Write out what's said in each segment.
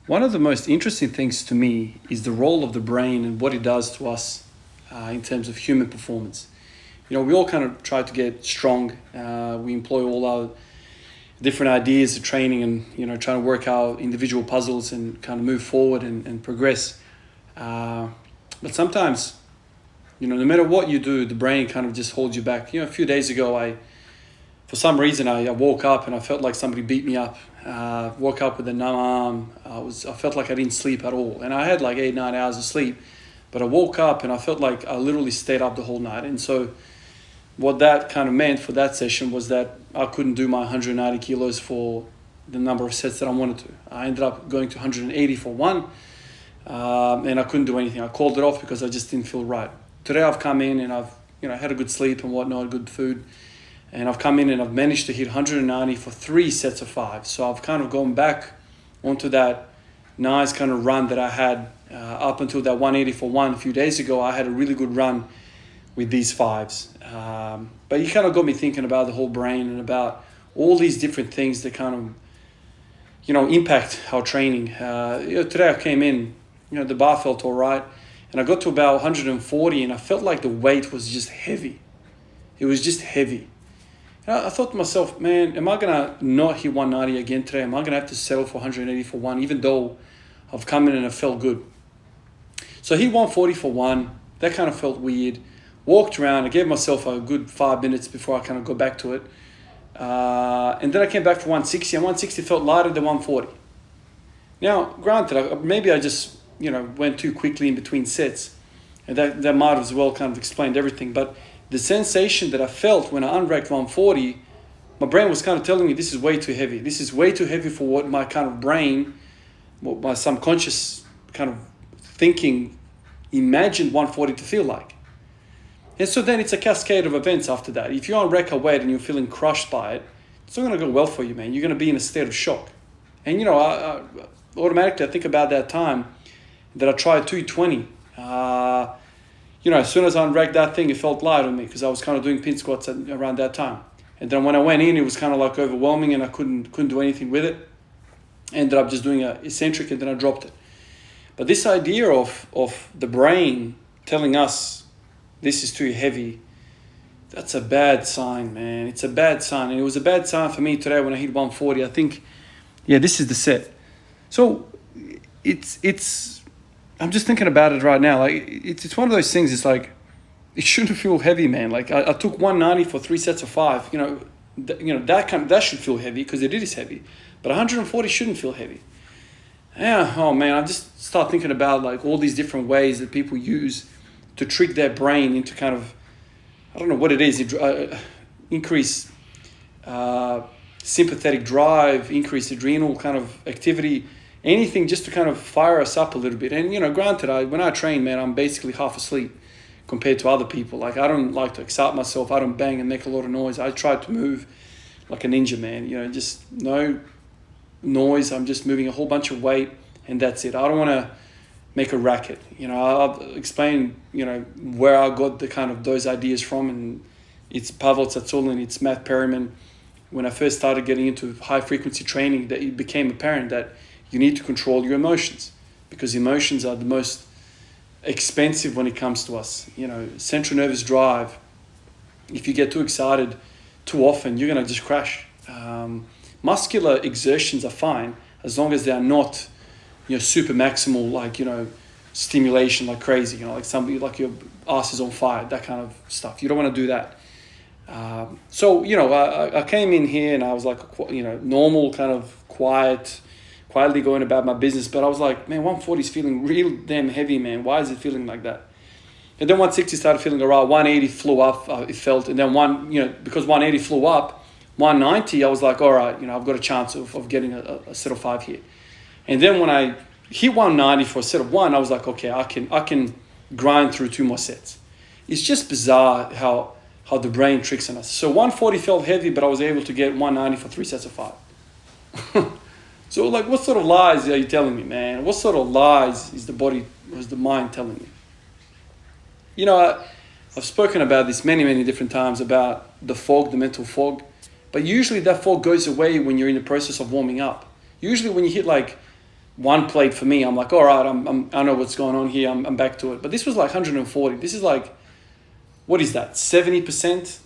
One of the most interesting things to me is the role of the brain and what it does to us in terms of human performance. We all kind of try to get strong. We employ all our different ideas of training and, trying to work out individual puzzles and kind of move forward and progress. But sometimes, no matter what you do, the brain kind of just holds you back. A few days ago, for some reason, I woke up and I felt like somebody beat me up. Woke up with a numb arm. I felt like I didn't sleep at all. And I had like 8-9 hours of sleep. But I woke up and I felt like I literally stayed up the whole night. And so what that kind of meant for that session was that I couldn't do my 190 kilos for the number of sets that I wanted to. I ended up going to 180 for one, and I couldn't do anything. I called it off because I just didn't feel right. Today I've come in and I've had a good sleep and whatnot, good food. And I've come in and I've managed to hit 190 for 3 sets of 5. So I've kind of gone back onto that nice kind of run that I had up until that 180 for 1 a few days ago. I had a really good run with these 5s. But you kind of got me thinking about the whole brain and about all these different things that kind of, impact our training. Today I came in, the bar felt all right. And I got to about 140 and I felt like the weight was just heavy. It was just heavy. I thought to myself, man, am I going to not hit 190 again today? Am I going to have to settle for 180 for 1, even though I've come in and I felt good? So I hit 140 for 1. That kind of felt weird. Walked around. I gave myself a good 5 minutes before I kind of go back to it. And then I came back for 160, and 160 felt lighter than 140. Now, granted, maybe I just, went too quickly in between sets. And that might as well kind of explained everything. But the sensation that I felt when I unracked 140, my brain was kind of telling me this is way too heavy. This is way too heavy for what my kind of brain, what my subconscious kind of thinking imagined 140 to feel like. And so then it's a cascade of events after that. If you're on record weight and you're feeling crushed by it, it's not going to go well for you, man. You're going to be in a state of shock. And, I automatically I think about that time that I tried 220. As soon as I unracked that thing, it felt light on me because I was kind of doing pin squats around that time. And then when I went in, it was kind of like overwhelming and I couldn't do anything with it. Ended up just doing an eccentric and then I dropped it. But this idea of the brain telling us this is too heavy, that's a bad sign, man. It's a bad sign. And it was a bad sign for me today when I hit 140. I think, this is the set. So it's I'm just thinking about it right now. Like it's one of those things. It's like it shouldn't feel heavy, man. Like I took 190 for 3 sets of 5. That should feel heavy because it is heavy. But 140 shouldn't feel heavy. Yeah. Oh man, I just start thinking about like all these different ways that people use to trick their brain into kind of, I don't know what it is. Increase sympathetic drive, increase adrenal kind of activity. Anything just to kind of fire us up a little bit. And, granted, when I train, man, I'm basically half asleep compared to other people. Like, I don't like to excite myself. I don't bang and make a lot of noise. I try to move like a ninja, man. Just no noise. I'm just moving a whole bunch of weight and that's it. I don't want to make a racket. I'll explain, where I got the kind of those ideas from. And it's Pavel Tsatsouline and it's Matt Perryman. When I first started getting into high frequency training, that it became apparent that you need to control your emotions because emotions are the most expensive when it comes to us. Central nervous drive, if you get too excited too often, you're going to just crash. Muscular exertions are fine as long as they are not, super maximal, like, stimulation like crazy, like somebody, like your ass is on fire, that kind of stuff. You don't want to do that. So, I came in here and I was like, normal kind of quietly going about my business, but I was like, man, 140 is feeling real damn heavy, man. Why is it feeling like that? And then 160 started feeling all right. 180 flew up, it felt, and then because 180 flew up, 190, I was like, all right, I've got a chance of getting a set of 5 here. And then when I hit 190 for a set of 1, I was like, okay, I can grind through 2 more sets. It's just bizarre how the brain tricks on us. So 140 felt heavy, but I was able to get 190 for 3 sets of 5. So, like, what sort of lies are you telling me, man? What sort of lies is the mind telling me? I've spoken about this many, many different times about the fog, the mental fog. But usually that fog goes away when you're in the process of warming up. Usually when you hit like one plate for me, I'm like, all right, I know what's going on here. I'm back to it. But this was like 140. This is like, what is that? 70%.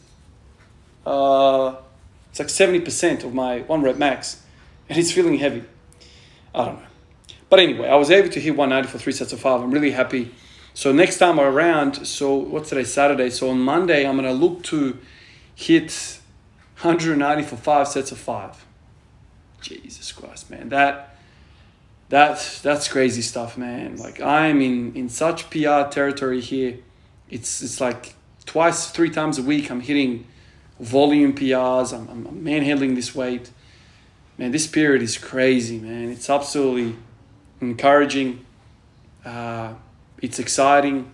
It's like 70% of my 1 rep max, and it's feeling heavy. I don't know. But anyway, I was able to hit 190 for 3 sets of 5. I'm really happy. So next time around, so what's today? Saturday. So on Monday, I'm gonna look to hit 190 for 5 sets of 5. Jesus Christ, man. That's crazy stuff, man. Like, I'm in such PR territory here. It's like 3 times a week I'm hitting volume PRs. I'm manhandling this weight. Man, this period is crazy, man. It's absolutely encouraging. It's exciting.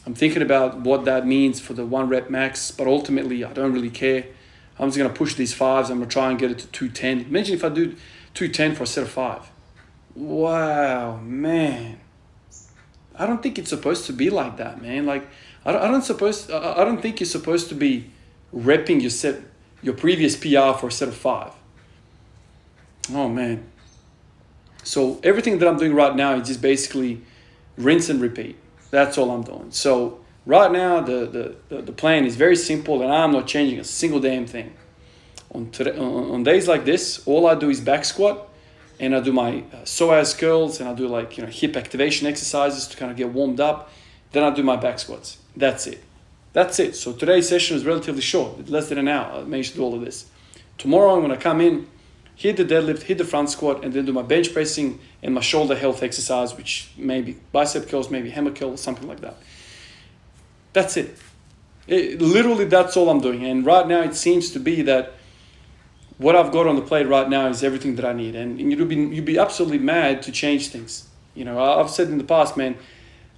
I'm thinking about what that means for the 1 rep max, but ultimately I don't really care. I'm just gonna push these 5s. I'm gonna try and get it to 210. Imagine if I do 210 for a set of 5. Wow, man. I don't think it's supposed to be like that, man. Like, I don't think you're supposed to be repping your previous PR for a set of 5. Oh man. So everything that I'm doing right now is just basically rinse and repeat. That's all I'm doing. So right now the plan is very simple, and I'm not changing a single damn thing. On days like this, all I do is back squat, and I do my psoas curls, and I do like hip activation exercises to kind of get warmed up. Then I do my back squats. That's it. So today's session is relatively short, less than an hour. I managed to do all of this. Tomorrow I'm going to come in, hit the deadlift, hit the front squat, and then do my bench pressing and my shoulder health exercise, which maybe bicep curls, maybe hammer curl, or something like that. That's it. Literally, that's all I'm doing. And right now it seems to be that what I've got on the plate right now is everything that I need. And you'd be absolutely mad to change things. I've said in the past, man,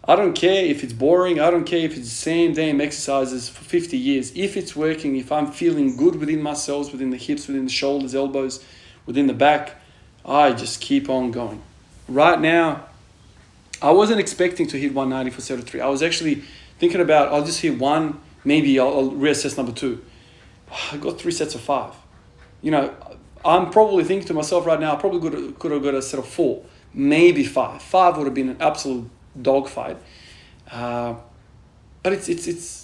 I don't care if it's boring. I don't care if it's the same damn exercises for 50 years. If it's working, if I'm feeling good within myself, within the hips, within the shoulders, elbows, within the back, I just keep on going. Right now, I wasn't expecting to hit 190 for set of 3. I was actually thinking about, I'll just hit 1, maybe I'll reassess number 2. I got 3 sets of 5. I'm probably thinking to myself right now, I probably could have got a set of 4, maybe 5. 5 would have been an absolute dogfight. But it's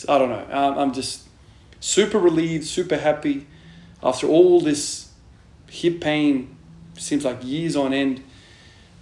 I don't know. I'm just super relieved, super happy after all this hip pain. Seems like years on end.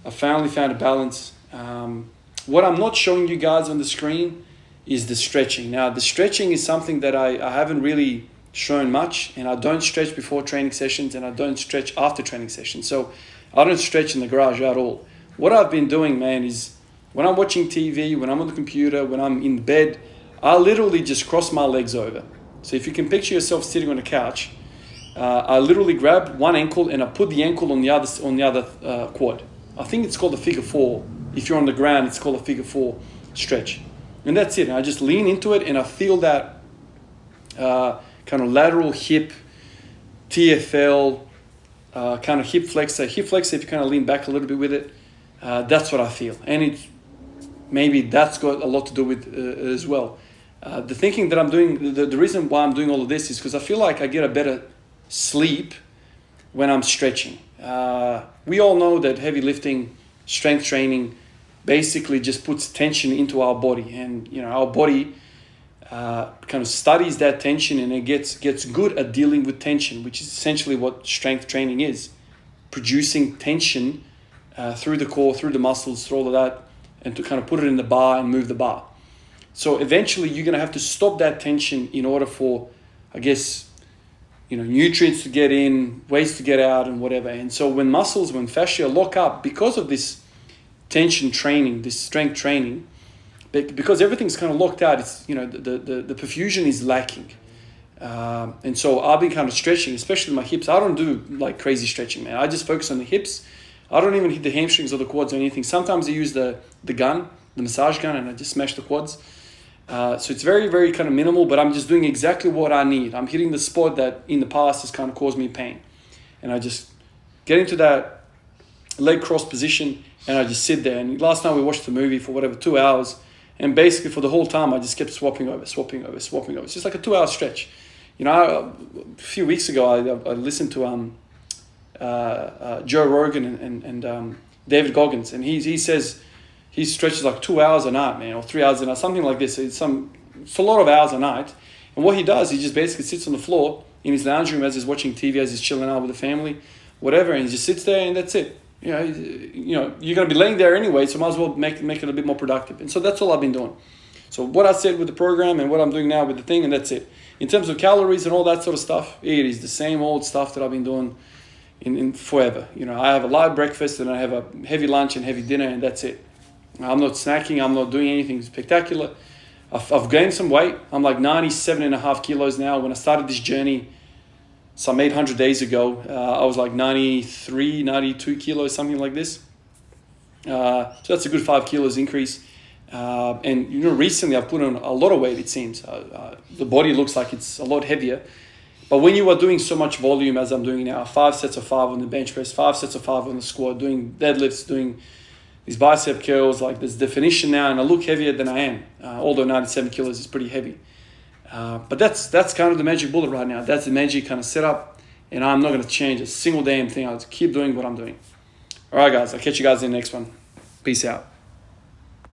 I finally found a balance. What I'm not showing you guys on the screen is the stretching. Now, the stretching is something that I haven't really shown much, and I don't stretch before training sessions, and I don't stretch after training sessions. So I don't stretch in the garage at all. What I've been doing, man, is when I'm watching TV, when I'm on the computer, when I'm in bed, I literally just cross my legs over. So if you can picture yourself sitting on a couch, I literally grab one ankle and I put the ankle on the other quad. I think it's called a figure 4. If you're on the ground, it's called a figure 4 stretch. And that's it. And I just lean into it and I feel that kind of lateral hip, TFL, kind of hip flexor. Hip flexor, if you kind of lean back a little bit with it, that's what I feel. And maybe that's got a lot to do with as well. The thinking that I'm doing, the reason why I'm doing all of this is because I feel like I get a better sleep when I'm stretching. We all know that heavy lifting, strength training, basically just puts tension into our body, and our body kind of studies that tension, and it gets good at dealing with tension, which is essentially what strength training is: producing tension through the core, through the muscles, through all of that, and to kind of put it in the bar and move the bar. So eventually you're going to have to stop that tension in order for, I guess, nutrients to get in, waste to get out, and whatever. And so when fascia lock up because of this tension training, this strength training, because everything's kind of locked out, it's the perfusion is lacking. And so I've been kind of stretching, especially my hips. I don't do like crazy stretching, man. I just focus on the hips. I don't even hit the hamstrings or the quads or anything. Sometimes I use the gun, the massage gun, and I just smash the quads. So it's very, very kind of minimal, but I'm just doing exactly what I need. I'm hitting the spot that in the past has kind of caused me pain. And I just get into that leg cross position and I just sit there. And last night we watched the movie for 2 hours. And basically for the whole time, I just kept swapping over. It's just like a 2-hour stretch. A few weeks ago, I listened to Joe Rogan and David Goggins, and he says he stretches like 2 hours a night, man, or 3 hours a night, something like this. It's a lot of hours a night. And what he does, he just basically sits on the floor in his lounge room as he's watching TV, as he's chilling out with the family, whatever, and he just sits there and that's it. You're going to be laying there anyway, so might as well make it a bit more productive. And so that's all I've been doing. So what I said with the program and what I'm doing now with the thing, and that's it. In terms of calories and all that sort of stuff, it is the same old stuff that I've been doing in forever. I have a light breakfast and I have a heavy lunch and heavy dinner, and that's it. I'm not snacking. I'm not doing anything spectacular. I've gained some weight. I'm like 97.5 kilos now. When I started this journey some 800 days ago, I was like 93, 92 kilos, something like this. So that's a good 5 kilos increase. And recently I've put on a lot of weight, it seems. The body looks like it's a lot heavier. But when you are doing so much volume as I'm doing now, 5 sets of 5 on the bench press, 5 sets of 5 on the squat, doing deadlifts, doing these bicep curls, like there's definition now, and I look heavier than I am, although 97 kilos is pretty heavy. But that's kind of the magic bullet right now. That's the magic kind of setup, and I'm not going to change a single damn thing. I'll just keep doing what I'm doing. All right, guys, I'll catch you guys in the next one. Peace out.